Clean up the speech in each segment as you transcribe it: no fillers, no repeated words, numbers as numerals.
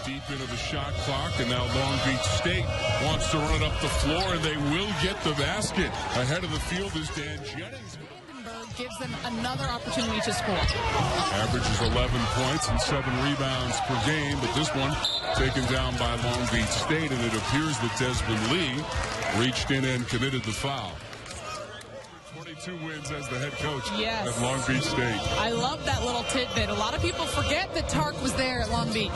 deep into the shot clock, and now Long Beach State wants to run it up the floor, and they will get the basket. Ahead of the field is Dan Jennings. Vandenberg gives them another opportunity to score. Averages 11 points and 7 rebounds per game, but this one taken down by Long Beach State, and it appears that Desmond Lee reached in and committed the foul. 22 wins as the head coach at Long Beach State. I love that little tidbit. A lot of people forget that Tark was there at Long Beach.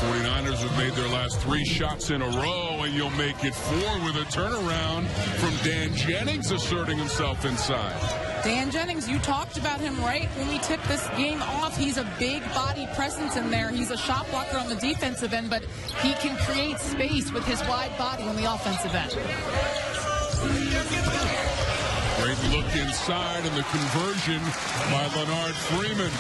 49ers have made their last 3 shots in a row, and you'll make it 4 with a turnaround from Dan Jennings asserting himself inside. Dan Jennings, you talked about him right when we tipped this game off. He's a big body presence in there. He's a shot blocker on the defensive end, but he can create space with his wide body on the offensive end. Great look inside, and the conversion by Leonard Freeman.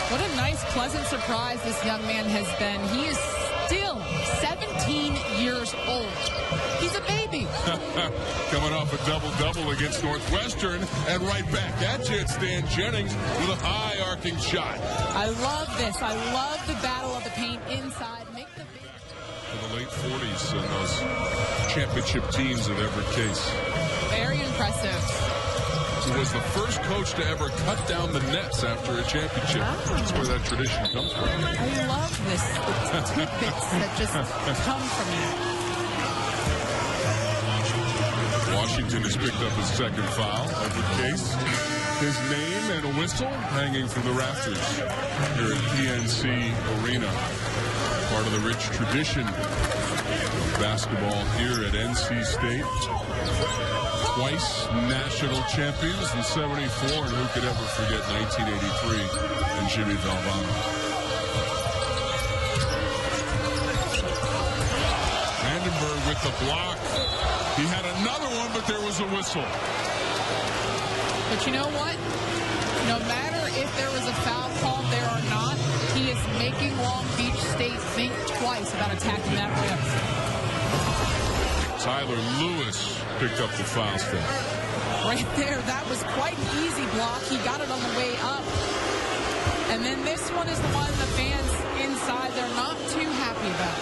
What a nice, pleasant surprise this young man has been. He is still 17 years old. He's a baby. Coming off a double-double against Northwestern, and right back at you, it's Dan Jennings with a high arcing shot. I love this. I love the battle of the paint inside. Make the for the late 40s and those championship teams of Everett Case. Very impressive. He was the first coach to ever cut down the nets after a championship. That's where that tradition comes from. I love this. The tidbits that just come from you. Washington has picked up his second foul. Everett Case. His name and a whistle hanging from the rafters here at PNC Arena. Part of the rich tradition of basketball here at NC State. Twice national champions in '74, and who could ever forget 1983 and Jimmy Valvano. Vandenberg with the block. He had another one, but there was a whistle. But you know what? No matter if there was a foul called there or not, he is making Long Beach State think twice about attacking that rim. Tyler Lewis picked up the foul step. Right there, that was quite an easy block. He got it on the way up. And then this one is the one the fans inside, they're not too happy about.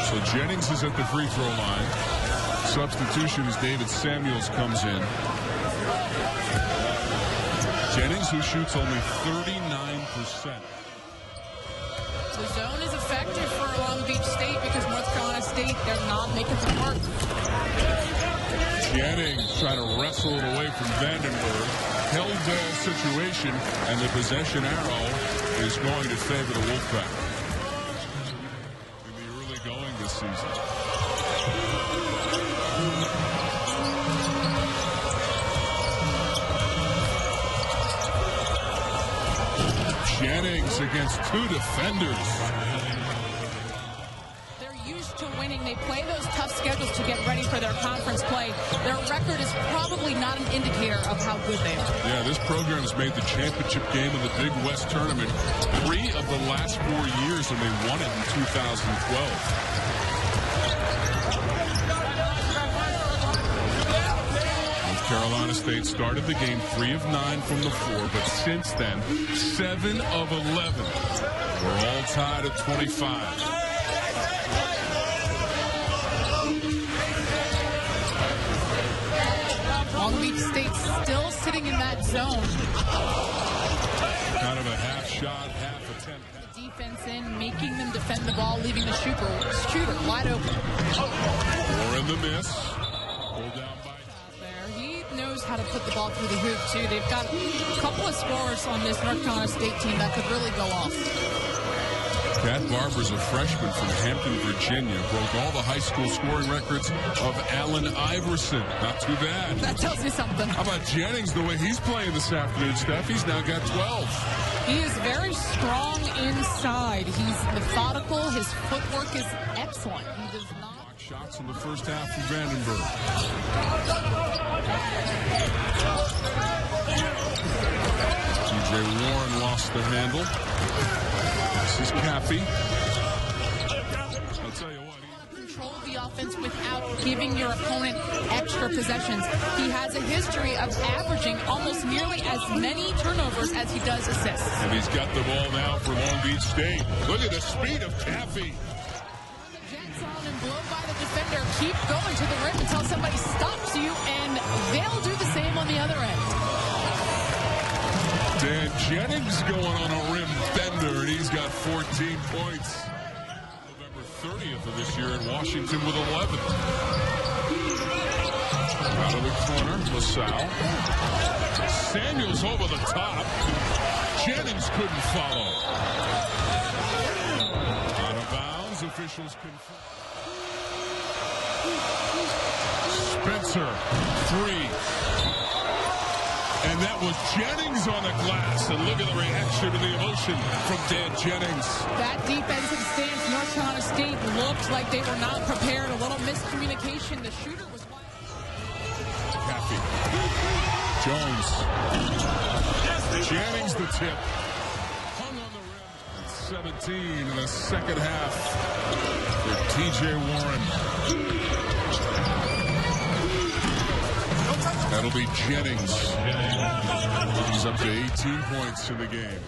So Jennings is at the free throw line. Substitution as David Samuels comes in. Jennings, who shoots only 39%. The zone is effective for Long Beach State because North Carolina State, they're not making the mark. Jennings trying to wrestle it away from Vandenberg. Held situation, and the possession arrow is going to favor the Wolfpack. In the early going this season. Jennings against 2 defenders. They're used to winning. They play those tough schedules to get ready for their conference play. Their record is probably not an indicator of how good they are. Yeah, this program has made the championship game of the Big West Tournament 3 of the last 4 years, and they won it in 2012. Carolina State started the game 3 of 9 from the floor, but since then, 7 of 11. We're all tied at 25. Long Beach State still sitting in that zone. Kind of a half shot, half attempt. The defense in, making them defend the ball, leaving the shooter wide open. 4 in the miss. Pulled down by... Knows how to put the ball through the hoop, too. They've got a couple of scorers on this North Carolina State team that could really go off. Kat Barber's a freshman from Hampton, Virginia. Broke all the high school scoring records of Allen Iverson. Not too bad. That tells you something. How about Jennings, the way he's playing this afternoon, Steph? He's now got 12. He is very strong inside. He's methodical. His footwork is excellent. He does not... Shots in the first half from Vandenberg. TJ Warren lost the handle. This is Caffey. I'll tell you what. Control the offense without giving your opponent extra possessions. He has a history of averaging almost nearly as many turnovers as he does assists. And he's got the ball now for Long Beach State. Look at the speed of Caffey. Jets on and blow by the defender. Keep going to the rim until somebody stops you, and they'll do the same on the other end. Dan Jennings going on a rim bender, and he's got 14 points. November 30th of this year in Washington with 11. Out of the corner, LaSalle. Samuels over the top. Jennings couldn't follow. Out of bounds, officials confirm. Spencer, 3. And that was Jennings on the glass. And look at the reaction and the emotion from Dan Jennings. That defensive stance, North Carolina State looked like they were not prepared. A little miscommunication. The shooter was wide. Caffey. Jones. Jennings the tip. Hung on the rim. 17 in the second half for T.J. Warren. That'll be Jennings. He's up to 18 points in the game.